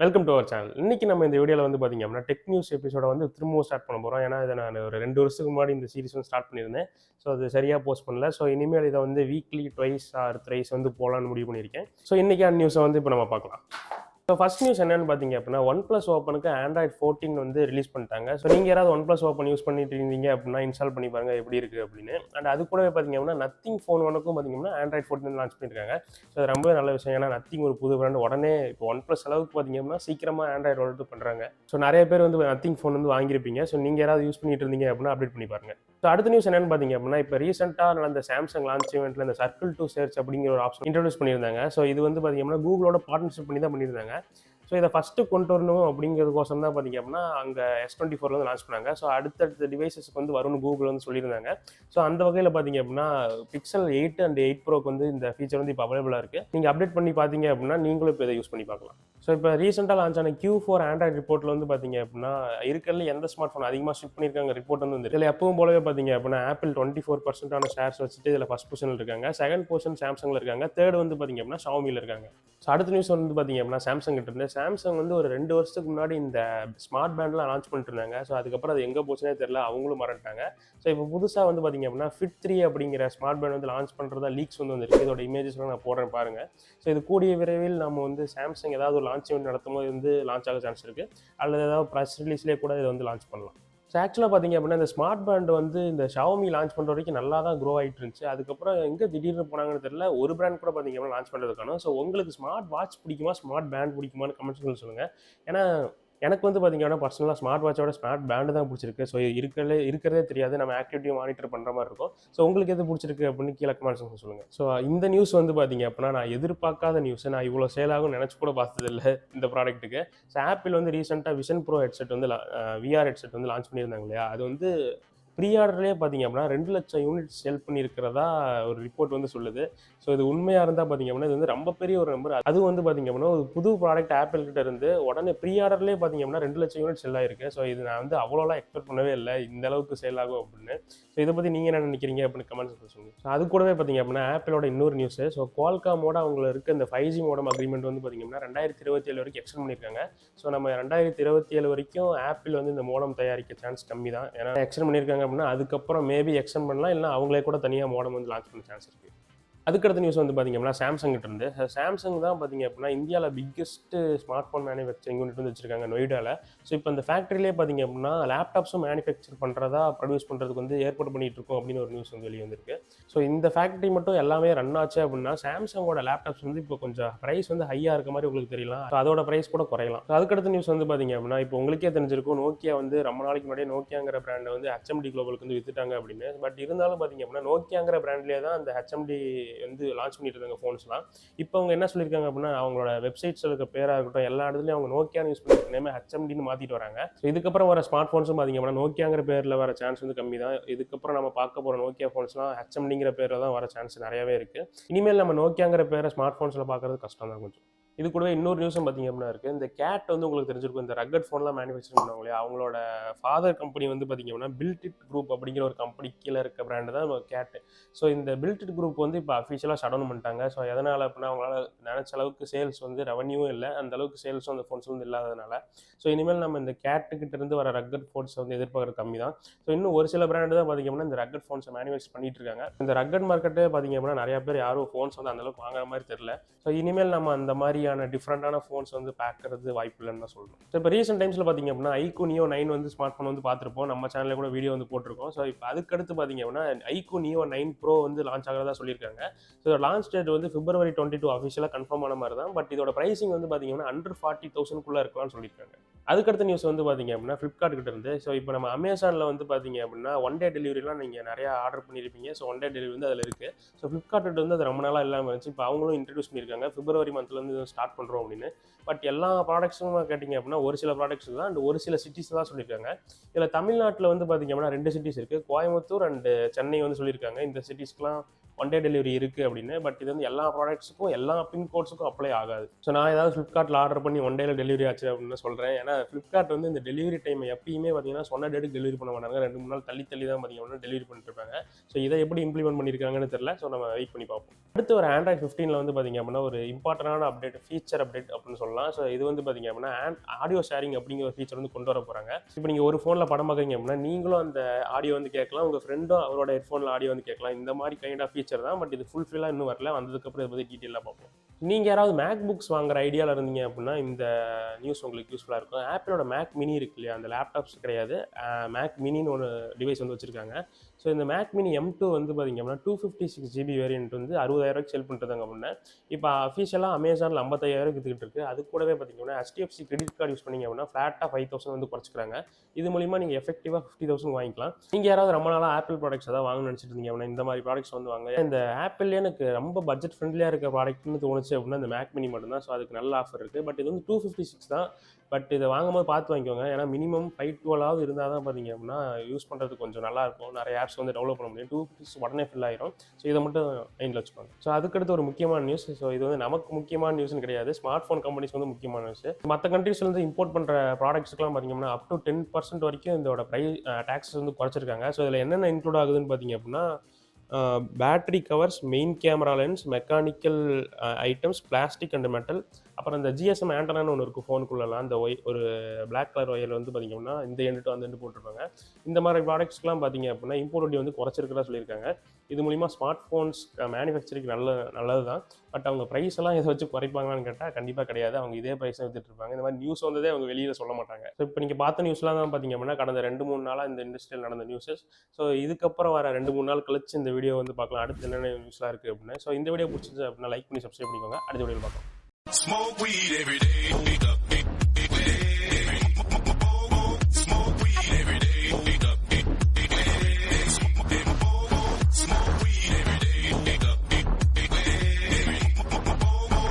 Welcome to our channel. இன்னைக்கு நம்ம இந்த வீடியோவில் வந்து பார்த்தீங்க அப்படின்னா டெக் நியூஸ் எபிசோட வந்து திரும்பவும் ஸ்டார்ட் பண்ண போகிறோம். ஏன்னா இதை நான் ஒரு 2 வருஷத்துக்கு முன்னாடி இந்த சீரிஸ் வந்து ஸ்டார்ட் பண்ணியிருந்தேன். ஸோ அது சரியாக போஸ்ட் பண்ணல. ஸோ இனிமேல் இதை வந்து வீக்லி ட்வைஸ் ஆர் த்ரைஸ் வந்து போகலான்னு முடிவு பண்ணியிருக்கேன். ஸோ இன்றைக்கான நியூஸை வந்து இப்போ நம்ம பார்க்கலாம். ஸோ ஃபஸ்ட் நியூஸ் என்னென்னு பார்த்தீங்க அப்படின்னா ஒன்ப்ளஸ் ஓப்பனுக்கு ஆண்ட்ராய்ட் 14 வந்து ரிலீஸ் பண்ணிட்டாங்க. ஸோ நீங்கள் யாராவது ஒன்ப்ளஸ் ஓப்பன் யூஸ் பண்ணிட்டு இருந்தீங்க அப்படின்னா இன்ஸ்டால் பண்ணி பாருங்க எப்படி இருக்குது அப்படின்னு. அண்ட் அது கூடவே பார்த்தீங்க அப்படின்னா நத்திங் ஃபோன் ஒன்றுக்கும் பார்த்தீங்கன்னா ஆண்ட்ராய்ட் 14 லான்ச் பண்ணியிருக்காங்க. ஸோ அது ரொம்பவே நல்ல விஷயம். ஏன்னா நத்திங் ஒரு புது பிராண்ட் உடனே இப்போ ஒன்ப்ளஸ் அளவுக்கு பார்த்தீங்க அப்படின்னா சீக்கிரமாக ஆண்ட்ராய்டு ரோல் பண்ணுறாங்க. ஸோ நிறைய பேர் வந்து நத்திங் ஃபோன் வந்து வாங்கியிருப்பீங்க. ஸோ நீங்கள் யாராவது யூஸ் பண்ணிட்டு இருந்தீங்க அப்படின்னா அப்டேட் பண்ணி பாருங்க. ஸோ அடுத்த நியூஸ் என்னென்னு பார்த்தீங்க அப்படின்னா இப்போ ரீசெண்டாக நடந்த சாம்சங் லான்ச் ஈவெண்ட்டில் இந்த சர்க்கிள் டு சர்ச் அப்படிங்கிற ஒரு ஆப்ஷன் இன்ட்ரடியூஸ் பண்ணியிருந்தாங்க. ஸோ இது வந்து பார்த்தீங்க அப்படின்னா கூகுளோட பார்ட்னர்ஷிப் பண்ணி தான் பண்ணியிருந்தாங்க. ஸோ இதை ஃபஸ்ட்டு கொண்டு வரணும் அப்படிங்கிறதுக்கோசம் தான் பார்த்தீங்க அப்படின்னா அங்கே S24 வந்து லான்ச் பண்ணாங்க. ஸோ அடுத்தடுத்த டிவைசஸ்க்கு வந்து வரும்னு கூகுள் வந்து சொல்லியிருந்தாங்க. ஸோ அந்த வகையில் பார்த்தீங்க அப்படின்னா Pixel 8 அண்ட் 8 ப்ரோக்கு வந்து இந்த ஃபீச்சர் வந்து இப்போ அவைலபிளாக இருக்குது. நீங்கள் அப்டேட் பண்ணி பார்த்தீங்க அப்படின்னா நீங்களும் இப்போ இதை யூஸ் பண்ணி பார்க்கலாம். ஸோ இப்போ ரீசெண்டாக லான்ச் ஆன Q4 ஆண்ட்ராய்டு ரிப்போர்ட்டில் வந்து பார்த்தீங்க அப்படின்னா இருக்கிறதுல எந்த ஸ்மார்ட் ஃபோன் அதிகமாக ஷிப் பண்ணியிருக்காங்க ரிப்போர்ட் வந்து இதில் எப்பவும் போலவே பார்த்தீங்க அப்படின்னா ஆப்பிள் 24% ஷேர்ஸ் வச்சுட்டு இதில் ஃபஸ்ட் பொசிஷனில் இருக்காங்க. செகண்ட் பொசிஷன் சாம்சங்கில் இருக்காங்க. தேர்ட் வந்து பார்த்தீங்க அப்படின்னா ஷாமியில் இருக்காங்க. ஸோ அடுத்த நியூஸ் வந்து பார்த்தீங்க அப்படின்னா சாம்சங் கிட்ட இருந்து சாம்சங் வந்து ஒரு 2 வருஷத்துக்கு முன்னாடி இந்த ஸ்மார்ட் பேண்ட்லாம் லான்ச் பண்ணிட்டு இருந்தாங்க. ஸோ அதுக்கப்புறம் அது எங்கே போச்சுனே தெரியல, அவங்களும் மறந்துட்டாங்க. ஸோ இப்போ புதுசாக வந்து பார்த்தீங்க அப்படின்னா Fit 3 அப்படிங்கிற ஸ்மார்ட் பேண்ட் வந்து லான்ச் பண்ணுறதா லீக்ஸ் வந்து வந்துருக்கு. இதோட இமேஜஸ்லாம் நான் போடுறேன் பாருங்க. ஸோ இது கூடிய விரைவில் நம்ம வந்து சாம்சங் ஏதாவது ஒரு லான்ச் ஈவெண்ட் நடத்தும் போது வந்து லான்ச் ஆக சான்ஸ் இருக்குது. அல்லது ஏதாவது ப்ரெஸ் ரிலீஸ்லேயே கூட இதை வந்து லான்ச் பண்ணலாம். ஸோ ஆக்சுவலாக பார்த்தீங்க அப்படின்னா இந்த ஸ்மார்ட் பேண்ட் வந்து இந்த ஷாமி லான்ச் பண்ணுற வரைக்கும் நல்லா தான் க்ரோ ஆகிட்டு இருந்துச்சு. அதுக்கப்புறம் எங்கே திடீர்னு போனாங்கன்னு தெரியல. ஒரு பிராண்ட் கூட பார்த்தீங்க அப்படின்னா லான்ச் பண்ணுறதுக்கான. ஸோ உங்களுக்கு ஸ்மார்ட் வாட்ச் பிடிக்குமா, ஸ்மார்ட் பேண்ட் பிடிக்குமான்னு கமெண்ட்ஸ் சொல்லுங்கள். ஏன்னா எனக்கு வந்து பார்த்தீங்க அப்படின்னா பர்சனலாக ஸ்மார்ட் வாட்சோட ஸ்மார்ட் பேண்டு தான் பிடிச்சிருக்கு. ஸோ இருக்கிறதே தெரியாது, நம்ம ஆக்டிவிட்டி மானிட்டர் பண்ணுற மாதிரி இருக்கும். ஸோ உங்களுக்கு எது பிடிச்சிருக்கு அப்படின்னு கீழே கமெண்ட்ஸ் சொல்லுங்கள். ஸோ இந்த நியூஸ் வந்து பார்த்தீங்க அப்படின்னா நான் எதிர்பார்க்காத நியூஸ். நான் இவ்வளோ சேல் ஆகும் நினச்சி கூட பார்த்ததில்லை இந்த ப்ராடக்ட்டுக்கு. ஸோ ஆப்பிள் வந்து ரீசெண்டாக விஷன் ப்ரோ ஹெட்செட் வந்து விஆர் ஹெட்செட் வந்து லான்ச் பண்ணியிருந்தாங்க இல்லையா, அது வந்து ப்ரீ ஆர்டர்லேயே பார்த்தீங்க அப்படின்னா 2 லட்சம் யூனிட் சேல் பண்ணியிருக்கிறதா ஒரு ரிப்போர்ட் வந்து சொல்லுது. ஸோ இது உண்மையாக இருந்தால் பார்த்தீங்க அப்படின்னா இது வந்து ரொம்ப பெரிய ஒரு நம்பர். அதுவும் வந்து பார்த்தீங்க அப்படின்னா ஒரு புது ப்ராடக்ட் ஆப்பிள் கிட்ட இருந்து உடனே ப்ரீ ஆர்டர்லேயே பார்த்தீங்க அப்படின்னா 2 லட்சம் யூனிட் செல் ஆயிருக்கு. ஸோ இது நான் வந்து அவ்வளோலாம் எக்ஸ்பெக்ட் பண்ணவே இல்லை இந்த அளவுக்கு சேல் ஆகும் அப்படின்னு. ஸோ இதை பற்றி நீங்கள் என்ன நினைக்கிறீங்க அப்படின்னு கமெண்ட்ஸ் சொல்லுங்கள். ஸோ அது கூடவே பார்த்தீங்க அப்படின்னா ஆப்பிளோட இன்னொரு நியூஸ். ஸோ குவால்காமோட அவங்களுக்கு இருக்க இந்த 5G மோடம் அக்ரிமெண்ட் வந்து பார்த்தீங்க அப்படின்னா 2027 வரைக்கும் எக்ஸ்டெண்ட் பண்ணியிருக்காங்க. ஸோ நம்ம 2027 வரைக்கும் ஆப்பிள் வந்து இந்த மோடம் தயாரிக்க சான்ஸ் கம்மி தான். ஏன்னா எக்ஸ்டெண்ட் பண்ணியிருக்காங்க அப்படின்னா அதுக்கப்புறம் மேபி எக்ஸ்டெண்ட் பண்ணலாம், இல்லை அவங்களே கூட தனியாக மோடம் வந்து லான்ச் பண்ண சான்ஸ் இருக்குது. அதுக்கடுத்த நியூஸ் வந்து பார்த்தீங்க அப்படின்னா சாம்சங் கிட்ட இருந்து. சாம்சங் தான் பார்த்தீங்க அப்படின்னா இந்தியாவில் biggest smart phone manufacturing unit வந்து வச்சிருக்காங்க நொய்டாவில். ஸோ இப்போ இந்த ஃபேக்ட்ரியிலே பார்த்தீங்க அப்படின்னா லேப்டாப்ஸும் மேனுஃபேக்சர் பண்ணுறதா ப்ரொடியூஸ் பண்ணுறதுக்கு வந்து ஏற்பாடு பண்ணிட்டு இருக்கோம் அப்படின்னு ஒரு நியூஸ் வந்து வெளியே வந்திருக்கு. ஸோ இந்த ஃபேக்ட்ரி மட்டும் எல்லாமே ரன் ஆச்சு அப்படின்னா சாம்சங்கோட லேப்டாப்ஸ் வந்து இப்போ கொஞ்சம் ப்ரைஸ் வந்து ஹையாக இருக்க மாதிரி உங்களுக்கு தெரியலாம். ஸோ அதோட ப்ரைஸ் கூட குறையலாம். ஸோ அதுக்கடுத்த நியூஸ் வந்து பார்த்தீங்க அப்படின்னா இப்போ உங்களுக்கே தெரிஞ்சிருக்கும், நோக்கியா வந்து ரொம்ப நாளைக்கு முன்னாடியே நோக்கியாங்கிற பிராண்டை வந்து HMD குளோபலுக்கு வந்து வித்துட்டாங்க அப்படின்னு. பட் இருந்தாலும் பார்த்தீங்க அப்படின்னா நோக்கியாங்கிற பிராண்ட்லேயே தான் அந்த HMD வந்து லான்ச் பண்ணிட்டு இருக்காங்க ஃபோன்ஸ்லாம். இப்போ அவங்க என்ன சொல்லியிருக்காங்க அப்படின்னா அவங்களோட வெப்சைட்ஸில் இருக்க பேராக இருக்கட்டும் எல்லா இடத்துலையும் அவங்க நோக்கியான்னு யூஸ் பண்ணிட்டு நேமே HMDன்னு மாற்றிட்டு வராங்க. ஸோ இதுக்கப்புறம் வர ஸ்மார்ட் ஃபோன்ஸும் பார்த்தீங்க அப்படின்னா நோக்கியாங்கிற பேரில் வர சான்ஸ் வந்து கம்மி தான். இதுக்கப்புறம் நம்ம பார்க்க போகிற நோக்கியா ஃபோன்ஸ்லாம் HMDங்கிற பேரில் தான் வர சான்ஸ் நிறையவே இருக்குது. இனிமேல் நம்ம நோக்கியாங்கிற பேரை ஸ்மார்ட் ஃபோன்ஸில் பார்க்குறது கஷ்டம் தான் கொஞ்சம். இது கூடவே இன்னொரு நியூஸும் பார்த்தீங்க அப்படின்னா இருக்குது. இந்த கேட் வந்து உங்களுக்கு தெரிஞ்சிருக்கும், இந்த ரக்கட் ஃபோன்லாம் மேனுஃபேக்சர் பண்ணுவாங்க இல்லையா, அவங்களோட ஃபாதர் கம்பெனி வந்து பார்த்தீங்க அப்படின்னா பில்டிட் குரூப் அப்படிங்கிற ஒரு கம்பெனி கீழே இருக்க பிராண்டு தான் கேட்டு. ஸோ இந்த பில்டிட் குரூப் வந்து இப்போ அஃபிஷியலாக ஷட் டவுன் பண்ணிட்டாங்க. ஸோ எதனால் அப்படின்னா அவங்களால நினச்ச அளவுக்கு சேல்ஸ் வந்து ரெவன்யூவும் இல்லை, அந்த அளவுக்கு சேல்ஸும் அந்த ஃபோன்ஸ் வந்து இல்லாததுனால. ஸோ இனிமேல் நம்ம இந்த கேட்டுக்கிட்ட இருந்து வர ரக்கட் ஃபோன்ஸ் வந்து எதிர்பார்க்குறது கம்மி தான். ஸோ இன்னும் ஒரு சில பிராண்டு தான் பார்த்தீங்க அப்படின்னா இந்த ரக்கட் ஃபோன்ஸை மேனுஃபேக்சர் பண்ணிட்டு இருக்காங்க. இந்த ரக்கட் மார்க்கெட்டே பார்த்தீங்க அப்படின்னா நிறைய பேர் யாரும் ஃபோன்ஸ் வந்து அந்தளவுக்கு வாங்குற மாதிரி தெரியல. ஸோ இனிமேல் நம்ம அந்த மாதிரியான டிஃப்ரெண்டான ஃபோன்ஸ் வந்து பார்க்கறது வாய்ப்பு இல்லைன்னு தான் சொல்லணும். ஸோ இப்போ ரீசெண்ட் டைம்ஸில் பார்த்தீங்க அப்படின்னா iQOO Neo 9 வந்து ஸ்மார்ட் ஃபோன் வந்து பார்த்துருப்போம், நம்ம சேனலில் கூட வீடியோ வந்து போட்டிருக்கோம். ஸோ இப்போ அதுக்கடுத்து பார்த்தீங்க அப்படின்னா iQOO Neo 9 Pro வந்து லான்ச் ஆகிறதா சொல்லியிருக்காங்க. ஸோ லான்ச் டேட் வந்து February 22 அஃபிஷியலாக கன்ஃபார்ம் ஆன மாதிரி தான். பட் இதோட ப்ரைசிங் வந்து பார்த்தீங்க அப்படின்னா under 40,000 இருக்கலாம்னு சொல்லியிருக்காங்க. அதுக்கடுத்த நியூஸ் வந்து பார்த்தீங்க அப்படின்னா ஃப்ளிப்கார்ட் கிட்ட இருந்து. ஸோ இப்போ நம்ம அமேசானில் வந்து பார்த்தீங்க அப்படின்னா 1 டே டெலிவரிலாம் நீங்கள் நிறையா ஆர்டர் பண்ணியிருப்பீங்க. ஸோ 1 டே டெலிவரி வந்து அதில் இருக்குது. ஸோ ஃப்ளிப்கார்ட் வந்து அது ரொம்ப நாளாக இல்லாமல் இருந்துச்சு. இப்போ அவங்களும் இன்ட்ரடியூஸ் பண்ணியிருக்காங்க February மந்த்லேருந்து ஸ்டார்ட் பண்ணுறோம் அப்படின்னு. பட் எல்லா ப்ராடக்ட்ஸும் கேட்டிங்க அப்படின்னா ஒரு சில ப்ராடக்ட்ஸ் தான் அண்ட் ஒரு சில சிட்டிஸ் தான் சொல்லியிருக்காங்க. இதில் தமிழ்நாட்டில் வந்து பார்த்திங்க அப்படின்னா 2 சிட்டிஸ் இருக்குது, கோயம்புத்தூர் அண்டு சென்னை வந்து சொல்லியிருக்காங்க. இந்த சிட்டிஸ்க்குலாம் ஒன் டே டெலிவரி இருக்குது அப்படின்னு. பட் இது வந்து எல்லா ப்ராடக்ட்ஸுக்கும் எல்லா பின்கோட்ஸுக்கும் அப்ளை ஆகாது. ஸோ நான் ஏதாவது ஃப்ளிப்கார்ட்டில் ஆர்டர் பண்ணி ஒன் டேல டெலிவரி ஆச்சு அப்படின்னு சொல்கிறேன். ஏன்னா ஃப்ளிப்கார்ட் வந்து இந்த டெலிவரி டைம் எப்பயுமே பார்த்தீங்கன்னா சொன்ன டேட்டுக்கு டெலிவரி பண்ண மாட்டாங்க. 2-3 நாள் தள்ளி தான் பார்த்தீங்கன்னா டெலிவரி பண்ணிட்டு இருப்பாங்க. ஸோ இதை எப்படி இம்ப்ளிமெண்ட் பண்ணியிருக்காங்கன்னு தெரியல. ஸோ நம்ம வெயிட் பண்ணி பார்ப்போம். அடுத்து ஒரு ஆண்ட்ராய்ட் 15 வந்து பார்த்தீங்க அப்படின்னா ஒரு இம்பார்ட்டன்டான அப்டேட், ஃபீச்சர் அப்டேட் அப்படின்னு சொல்லலாம். ஸோ இது வந்து பார்த்தீங்க அப்படின்னா ஆடியோ ஷேரிங் அப்படிங்கிற ஒரு ஃபீச்சர் வந்து கொண்டு வர போகிறாங்க. இப்போ நீங்கள் ஒரு ஃபோனில் படம் பார்க்குறீங்க அப்படின்னா நீங்களும் அந்த ஆடியோ வந்து கேட்கலாம், உங்கள் ஃப்ரெண்டும் அவரோட ஹெட்ஃபோனில் ஆடியோ வந்து கேட்கலாம். இந்த மாதிரி கைண்ட் ஆஃப் ஃபீச்சர் தான். பட் இது ஃபுல்ஃபில்லாக இன்னும் வரல. வந்ததுக்கப்புறம் இதை பற்றி டீட்டெயிலாக பார்ப்போம். நீங்கள் யாராவது மேக் புக்ஸ் வாங்குற ஐடியாவில் இருந்தீங்க அப்படின்னா இந்த நியூஸ் உங்களுக்கு யூஸ்ஃபுல்லாக இருக்கும். ஆப்பிளோட மேக் மினி இருக்கு இல்லையா, அந்த லேப்டாப்ஸ் கிடையாது, மேக் மினின்னு ஒரு டிவைஸ் வந்து வச்சுருக்காங்க. ஸோ இந்த மேக் மினி M2 வந்து பார்த்தீங்க அப்படின்னா 256 GB வேரியன்ட் வந்து 60,000 செல் பண்ணுறதாங்க அப்படின்னா. இப்போ அஃபிஷியலாக அமேசானில் 55,000 வித்துக்கிட்டு இருக்கு. அது கூடவே பார்த்தீங்கன்னா HDFC கிரெடிட் கார்டு யூஸ் பண்ணிங்க அப்படின்னா ஃப்ளாட்டாக 5,000 வந்து குறைச்சிக்கிறாங்க. இது மூலிமா நீங்கள் எஃபெக்டிவாக 50,000 வாங்கிக்கலாம். நீங்கள் யாராவது ரொம்ப நாளாக ஆப்பிள் ப்ராடக்ட்ஸ் ஏதாவது வாங்கணும்னு நினச்சிட்டு இருந்தீங்க அப்படின்னா இந்த மாதிரி ப்ராடக்ட்ஸ் வந்து வாங்க. இந்த ஆப்பிள்லேயே எனக்கு ரொம்ப பட்ஜெட் ஃப்ரெண்ட்லியாக இருக்க ப்ராடக்ட்னு தோணுச்சு அப்படின்னா இந்த மேக் மினி மட்டும் தான். ஸோ அதுக்கு நல்ல ஆஃபர் இருக்குது. பட் இது வந்து 256 தான். பட் இதை வாங்கும்போது பார்த்து வாங்கிக்கோங்க. ஏன்னா மினிமம் 512 இருந்தால் தான் பார்த்தீங்க அப்படின்னா யூஸ் பண்ணுறதுக்கு கொஞ்சம் நல்லாயிருக்கும். நிறைய ஆப்ஸ் வந்து டெவலப் பண்ண முடியும். 256 உடனே ஃபில் ஆயிரும். ஸோ இதை மட்டும் மைண்டில் வச்சுக்கோங்க. ஸோ அதுக்கடுத்து ஒரு முக்கியமான நியூஸ். ஸோ இது வந்து நமக்கு முக்கியமான நியூஸ்னு கிடையாது, ஸ்மார்ட் ஃபோன் கம்பெனிஸ் வந்து முக்கியமான நியூஸ். மற்ற கண்ட்ரீஸ்லேருந்து இம்போர்ட் பண்ணுற ப்ராடக்ட்ஸ்க்குலாம் பார்த்தீங்கன்னா அப் டு 10% வரைக்கும் இதோட ப்ரைஸ் டேக்ஸஸ் வந்து குறைச்சிருக்காங்க. ஸோ இதில் என்னென்ன இன்க்ளூட் ஆகுதுன்னு பார்த்தீங்க அப்படின்னா battery covers, main camera lens, mechanical items, plastic and metal, அப்புறம் இந்த GSM ஆண்டனான்னு ஒன்று இருக்கும் ஃபோனுக்குள்ளலாம். அந்த ஒரு பிளாக் கலர் ஒயர் வந்து பார்த்திங்க அப்படின்னா இந்த எண்டு டு அந்த எண்டு போட்டிருப்பாங்க. இந்த மாதிரி ப்ராடக்ட்ஸ்க்குலாம் பார்த்திங்க அப்படின்னா இம்போர்ட் டியூட்டி வந்து குறைச்சிருக்கிறதா சொல்லியிருக்காங்க. இது மூலிமா ஸ்மார்ட் ஃபோன்ஸ் மேனுஃபேக்சரிங் நல்லது தான். பட் அவங்க ப்ரைஸ் எல்லாம் இதை வச்சு குறைப்பாங்களான்னு கேட்டால் கண்டிப்பாக கிடையாது. அவங்க இதே ப்ரைஸ் தான் வித்துட்டு இருப்பாங்க. இந்த மாதிரி நியூஸ் வந்ததே அவங்க வெளியில் சொல்ல மாட்டாங்க. ஸோ இப்போ நீங்கள் பார்த்த நியூஸ்லாம் தான் பார்த்திங்க அப்படின்னா கடந்த 2-3 நாளாக இந்த இண்டஸ்ட்ரியில் நடந்த நியூஸஸ். ஸோ இதுக்கப்புறம் வர 2-3 நாள் கழிச்சு இந்த வீடியோ வந்து பார்க்கலாம் அடுத்து என்னென்ன நியூஸ்லாம் இருக்குது அப்படின்னு. ஸோ இந்த வீடியோ பிடிச்சிருச்சு அப்படின்னா லைக் பண்ணி சப்ஸ்கிரைப் பண்ணிக்கோங்க. அடுத்த வீடியோ பார்க்கலாம். Smoke weed every day.